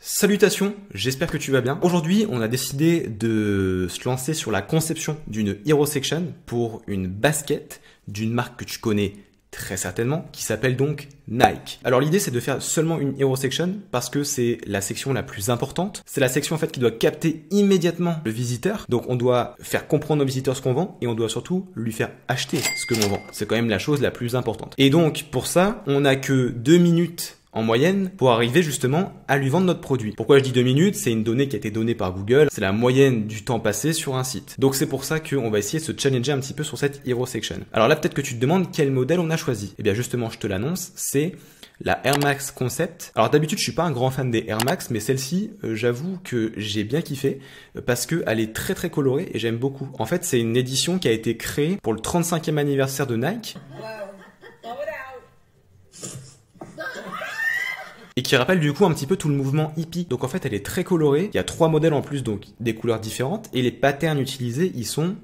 Salutations, j'espère que tu vas bien. Aujourd'hui, on a décidé de se lancer sur la conception d'une Hero Section pour une basket d'une marque que tu connais très certainement, qui s'appelle donc Nike. Alors l'idée c'est de faire seulement une Hero Section parce que c'est la section la plus importante. C'est la section en fait qui doit capter immédiatement le visiteur. Donc on doit faire comprendre au visiteur ce qu'on vend et on doit surtout lui faire acheter ce que l'on vend. C'est quand même la chose la plus importante. Et donc pour ça, on n'a que 2 minutes en moyenne pour arriver justement à lui vendre notre produit. Pourquoi je dis 2 minutes? C'est une donnée qui a été donnée par Google. C'est la moyenne du temps passé sur un site. Donc c'est pour ça qu'on va essayer de se challenger un petit peu sur cette Hero Section. Alors là, peut-être que tu te demandes quel modèle on a choisi. Eh bien justement, je te l'annonce, c'est la Air Max Concept. Alors d'habitude, je suis pas un grand fan des Air Max, mais celle-ci, j'avoue que j'ai bien kiffé parce que elle est très très colorée et j'aime beaucoup. En fait, c'est une édition qui a été créée pour le 35e anniversaire de Nike. Et qui rappelle du coup un petit peu tout le mouvement hippie. Donc en fait elle est très colorée, il y a 3 modèles en plus, donc des couleurs différentes, et les patterns utilisés ils sont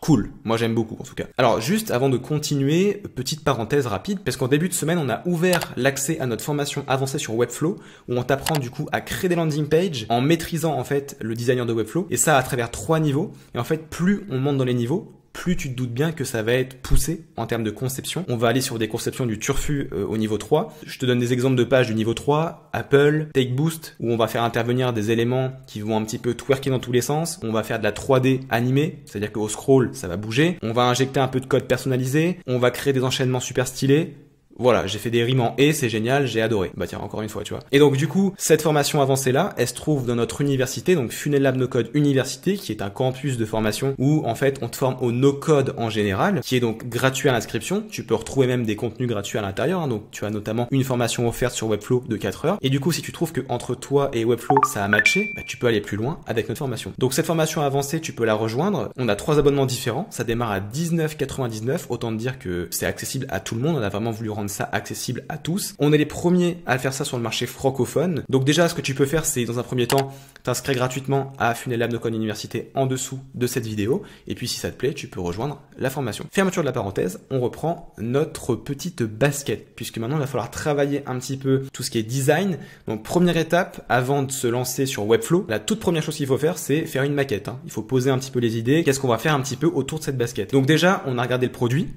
cool, moi j'aime beaucoup en tout cas. Alors juste avant de continuer, petite parenthèse rapide, parce qu'en début de semaine on a ouvert l'accès à notre formation avancée sur Webflow, où on t'apprend du coup à créer des landing pages en maîtrisant en fait le designer de Webflow, et ça à travers 3 niveaux, et en fait plus on monte dans les niveaux, plus tu te doutes bien que ça va être poussé en termes de conception. On va aller sur des conceptions du turfu au niveau 3. Je te donne des exemples de pages du niveau 3, Apple, Take Boost, où on va faire intervenir des éléments qui vont un petit peu twerker dans tous les sens. On va faire de la 3D animée, c'est-à-dire qu'au scroll, ça va bouger. On va injecter un peu de code personnalisé. On va créer des enchaînements super stylés. Voilà, j'ai fait des rimes en « et », c'est génial, j'ai adoré. Bah tiens, encore une fois, tu vois. Et donc du coup, cette formation avancée-là, elle se trouve dans notre université, donc Funnel Lab No Code Université, qui est un campus de formation où en fait on te forme au no-code en général, qui est donc gratuit à l'inscription. Tu peux retrouver même des contenus gratuits à l'intérieur, hein. Donc tu as notamment une formation offerte sur Webflow de 4 heures. Et du coup, si tu trouves que entre toi et Webflow, ça a matché, bah, tu peux aller plus loin avec notre formation. Donc cette formation avancée, tu peux la rejoindre. On a 3 abonnements différents, ça démarre à 19,99. Autant te dire que c'est accessible à tout le monde, on a vraiment voulu rendre ça accessible à tous. On est les premiers à faire ça sur le marché francophone. Donc déjà, ce que tu peux faire, c'est dans un premier temps t'inscrire gratuitement à Funnel Lab No Code Université en dessous de cette vidéo. Et puis si ça te plaît, tu peux rejoindre la formation. Fermeture de la parenthèse, on reprend notre petite basket, puisque maintenant il va falloir travailler un petit peu tout ce qui est design. Donc première étape, avant de se lancer sur Webflow, la toute première chose qu'il faut faire, c'est faire une maquette, hein. Il faut poser un petit peu les idées. Qu'est-ce qu'on va faire un petit peu autour de cette basket? Donc déjà, on a regardé le produit.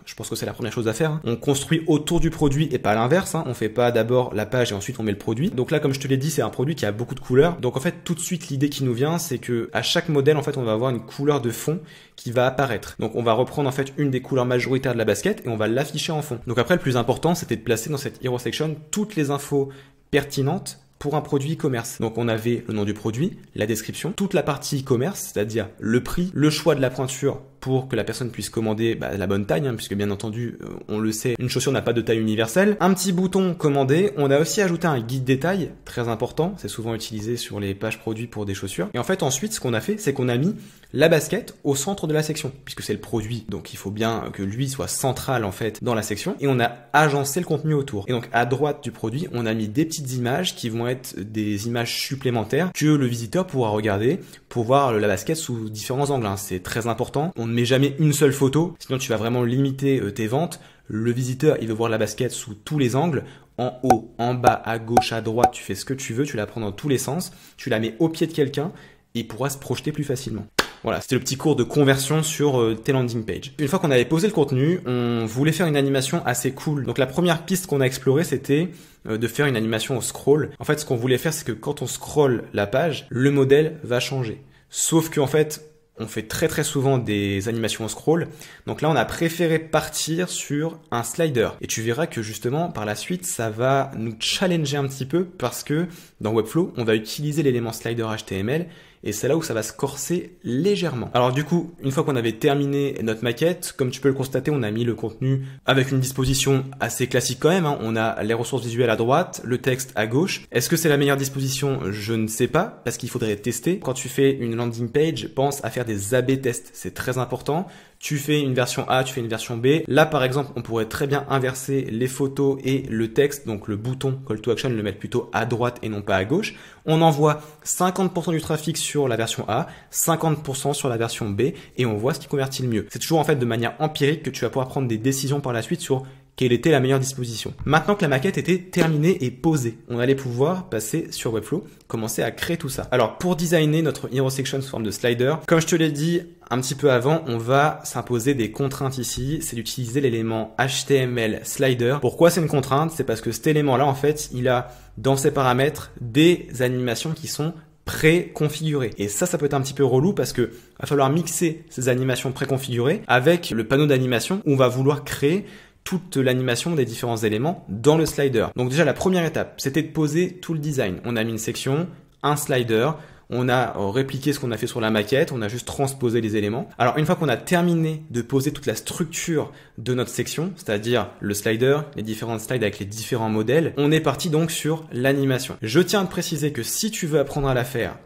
Je pense que c'est la première chose à faire. On construit autour du produit et pas à l'inverse. On fait pas d'abord la page et ensuite on met le produit. Donc là, comme je te l'ai dit, c'est un produit qui a beaucoup de couleurs. Donc en fait, tout de suite, l'idée qui nous vient, c'est que à chaque modèle, en fait, on va avoir une couleur de fond qui va apparaître. Donc on va reprendre en fait une des couleurs majoritaires de la basket et on va l'afficher en fond. Donc après, le plus important, c'était de placer dans cette Hero Section toutes les infos pertinentes pour un produit e-commerce. Donc on avait le nom du produit, la description, toute la partie e-commerce, c'est-à-dire le prix, le choix de la pointure pour que la personne puisse commander la bonne taille, hein, puisque bien entendu, on le sait, une chaussure n'a pas de taille universelle. Un petit bouton commander. On a aussi ajouté un guide détail, très important. C'est souvent utilisé sur les pages produits pour des chaussures. Et en fait, ensuite, ce qu'on a fait, c'est qu'on a mis la basket au centre de la section, puisque c'est le produit. Donc, il faut bien que lui soit central, en fait, dans la section. Et on a agencé le contenu autour. Et donc, à droite du produit, on a mis des petites images qui vont être des images supplémentaires que le visiteur pourra regarder pour voir la basket sous différents angles, hein. C'est très important. On ne met jamais une seule photo, sinon tu vas vraiment limiter tes ventes. Le visiteur, il veut voir la basket sous tous les angles, en haut, en bas, à gauche, à droite, tu fais ce que tu veux, tu la prends dans tous les sens, tu la mets au pied de quelqu'un et il pourra se projeter plus facilement. Voilà, c'était le petit cours de conversion sur tes landing pages. Une fois qu'on avait posé le contenu, on voulait faire une animation assez cool. Donc la première piste qu'on a explorée, c'était de faire une animation au scroll. En fait, ce qu'on voulait faire, c'est que quand on scrolle la page, le modèle va changer. Sauf qu'en fait, on fait très très souvent des animations au scroll. Donc là, on a préféré partir sur un slider. Et tu verras que justement, par la suite, ça va nous challenger un petit peu parce que dans Webflow, on va utiliser l'élément slider HTML et c'est là où ça va se corser légèrement. Alors du coup, une fois qu'on avait terminé notre maquette, comme tu peux le constater, on a mis le contenu avec une disposition assez classique quand même, hein. On a les ressources visuelles à droite, le texte à gauche. Est-ce que c'est la meilleure disposition? Je ne sais pas, parce qu'il faudrait tester. Quand tu fais une landing page, pense à faire des A/B tests, c'est très important. Tu fais une version A, tu fais une version B. Là, par exemple, on pourrait très bien inverser les photos et le texte, donc le bouton Call to Action, le mettre plutôt à droite et non pas à gauche. On envoie 50% du trafic sur la version A, 50% sur la version B et on voit ce qui convertit le mieux. C'est toujours en fait de manière empirique que tu vas pouvoir prendre des décisions par la suite sur quelle était la meilleure disposition. Maintenant que la maquette était terminée et posée, on allait pouvoir passer sur Webflow, commencer à créer tout ça. Alors pour designer notre hero section sous forme de slider, comme je te l'ai dit un petit peu avant, on va s'imposer des contraintes ici, c'est d'utiliser l'élément HTML slider. Pourquoi c'est une contrainte? C'est parce que cet élément-là, en fait, il a dans ses paramètres des animations qui sont préconfigurées. Et ça peut être un petit peu relou parce que va falloir mixer ces animations préconfigurées avec le panneau d'animation où on va vouloir créer toute l'animation des différents éléments dans le slider. Donc déjà, la première étape, c'était de poser tout le design. On a mis une section, un slider, on a répliqué ce qu'on a fait sur la maquette, on a juste transposé les éléments. Alors une fois qu'on a terminé de poser toute la structure de notre section, c'est-à-dire le slider, les différentes slides avec les différents modèles, on est parti donc sur l'animation. Je tiens à te préciser que si tu veux apprendre à la faire,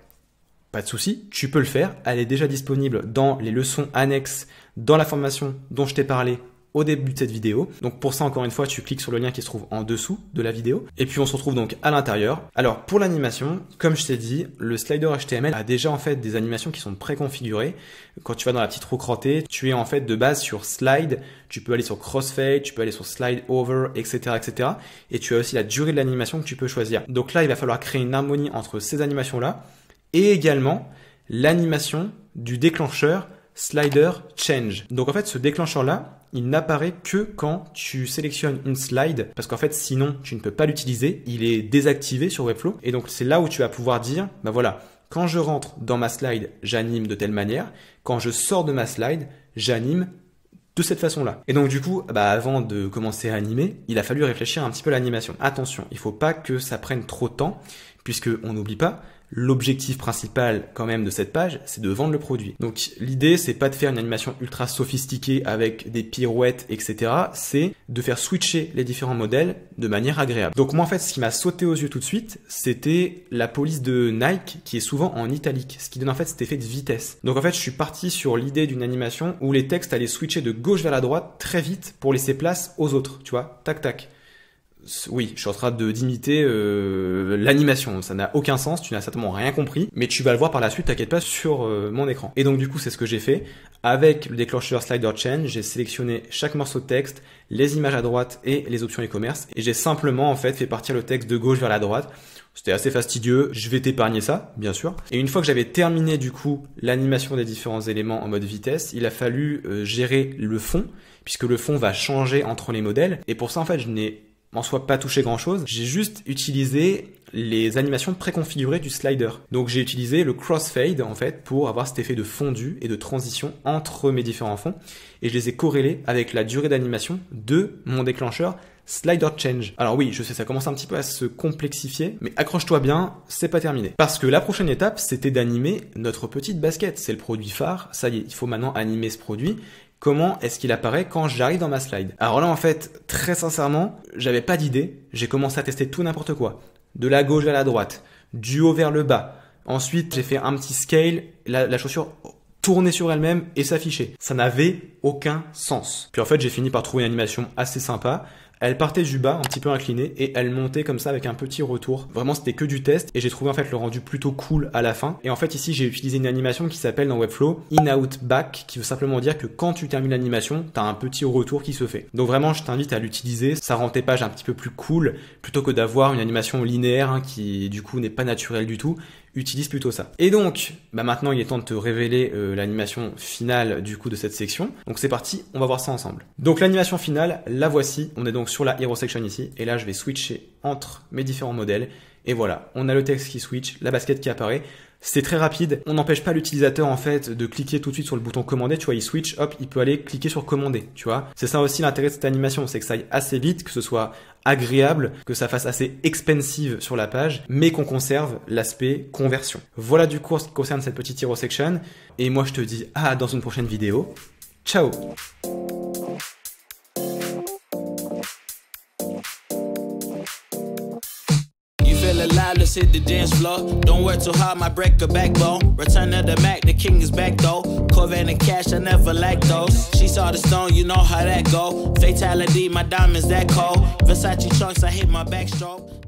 pas de souci, tu peux le faire. Elle est déjà disponible dans les leçons annexes dans la formation dont je t'ai parlé au début de cette vidéo. Donc pour ça, encore une fois, tu cliques sur le lien qui se trouve en dessous de la vidéo. Et puis on se retrouve donc à l'intérieur. Alors pour l'animation, comme je t'ai dit, le slider HTML a déjà en fait des animations qui sont préconfigurées. Quand tu vas dans la petite roue crottée, tu es en fait de base sur slide. Tu peux aller sur crossfade, tu peux aller sur slide over, etc., etc. Et tu as aussi la durée de l'animation que tu peux choisir. Donc là, il va falloir créer une harmonie entre ces animations-là et également l'animation du déclencheur slider change. Donc en fait, ce déclencheur-là, il n'apparaît que quand tu sélectionnes une slide, parce qu'en fait, sinon, tu ne peux pas l'utiliser. Il est désactivé sur Webflow. Et donc, c'est là où tu vas pouvoir dire, bah voilà, quand je rentre dans ma slide, j'anime de telle manière. Quand je sors de ma slide, j'anime de cette façon-là. Et donc, du coup, bah, avant de commencer à animer, il a fallu réfléchir un petit peu à l'animation. Attention, il faut pas que ça prenne trop de temps, puisque on n'oublie pas, l'objectif principal quand même de cette page, c'est de vendre le produit. Donc l'idée, c'est pas de faire une animation ultra sophistiquée avec des pirouettes, etc. C'est de faire switcher les différents modèles de manière agréable. Donc moi en fait, ce qui m'a sauté aux yeux tout de suite, c'était la police de Nike qui est souvent en italique, ce qui donne en fait cet effet de vitesse. Donc en fait, je suis parti sur l'idée d'une animation où les textes allaient switcher de gauche vers la droite très vite pour laisser place aux autres, tu vois, tac tac. Oui, je suis en train d'imiter l'animation, ça n'a aucun sens, tu n'as certainement rien compris, mais tu vas le voir par la suite, t'inquiète pas, sur mon écran. Et donc du coup, c'est ce que j'ai fait. Avec le déclencheur Slider Change, j'ai sélectionné chaque morceau de texte, les images à droite et les options e-commerce, et j'ai simplement en fait fait partir le texte de gauche vers la droite. C'était assez fastidieux, je vais t'épargner ça, bien sûr. Et une fois que j'avais terminé du coup l'animation des différents éléments en mode vitesse, il a fallu gérer le fond, puisque le fond va changer entre les modèles, et pour ça en fait, je n'ai en soi pas touché grand chose, j'ai juste utilisé les animations préconfigurées du slider. Donc j'ai utilisé le crossfade en fait pour avoir cet effet de fondu et de transition entre mes différents fonds et je les ai corrélés avec la durée d'animation de mon déclencheur Slider Change. Alors oui, je sais, ça commence un petit peu à se complexifier, mais accroche-toi bien, c'est pas terminé. Parce que la prochaine étape, c'était d'animer notre petite basket. C'est le produit phare, ça y est, il faut maintenant animer ce produit. Comment est-ce qu'il apparaît quand j'arrive dans ma slide? Alors là, en fait, très sincèrement, j'avais pas d'idée. J'ai commencé à tester tout n'importe quoi. De la gauche à la droite, du haut vers le bas. Ensuite, j'ai fait un petit scale, la chaussure tournait sur elle-même et s'affichait. Ça n'avait aucun sens. Puis en fait, j'ai fini par trouver une animation assez sympa. Elle partait du bas, un petit peu inclinée, et elle montait comme ça avec un petit retour. Vraiment, c'était que du test, et j'ai trouvé en fait le rendu plutôt cool à la fin. Et en fait, ici, j'ai utilisé une animation qui s'appelle dans Webflow In Out Back, qui veut simplement dire que quand tu termines l'animation, t'as un petit retour qui se fait. Donc vraiment, je t'invite à l'utiliser. Ça rend tes pages un petit peu plus cool, plutôt que d'avoir une animation linéaire qui, du coup, n'est pas naturelle du tout. Utilise plutôt ça. Et donc, bah maintenant, il est temps de te révéler l'animation finale du coup de cette section. Donc c'est parti, on va voir ça ensemble. Donc l'animation finale, la voici. On est donc sur la Hero Section ici. Et là, je vais switcher entre mes différents modèles. Et voilà, on a le texte qui switch, la basket qui apparaît. C'est très rapide. On n'empêche pas l'utilisateur en fait de cliquer tout de suite sur le bouton commander. Tu vois, il switch, hop, il peut aller cliquer sur commander. Tu vois, c'est ça aussi l'intérêt de cette animation, c'est que ça aille assez vite, que ce soit agréable, que ça fasse assez expensive sur la page, mais qu'on conserve l'aspect conversion. Voilà du coup ce qui concerne cette petite Hero Section. Et moi, je te dis à dans une prochaine vidéo. Ciao! Alive, let's hit the dance floor. Don't work too hard, might break a backbone. Return of the Mac, the king is back though. Corvette and cash, I never lack those. She saw the stone, you know how that go. Fatality, my diamonds that cold. Versace trunks, I hit my backstroke.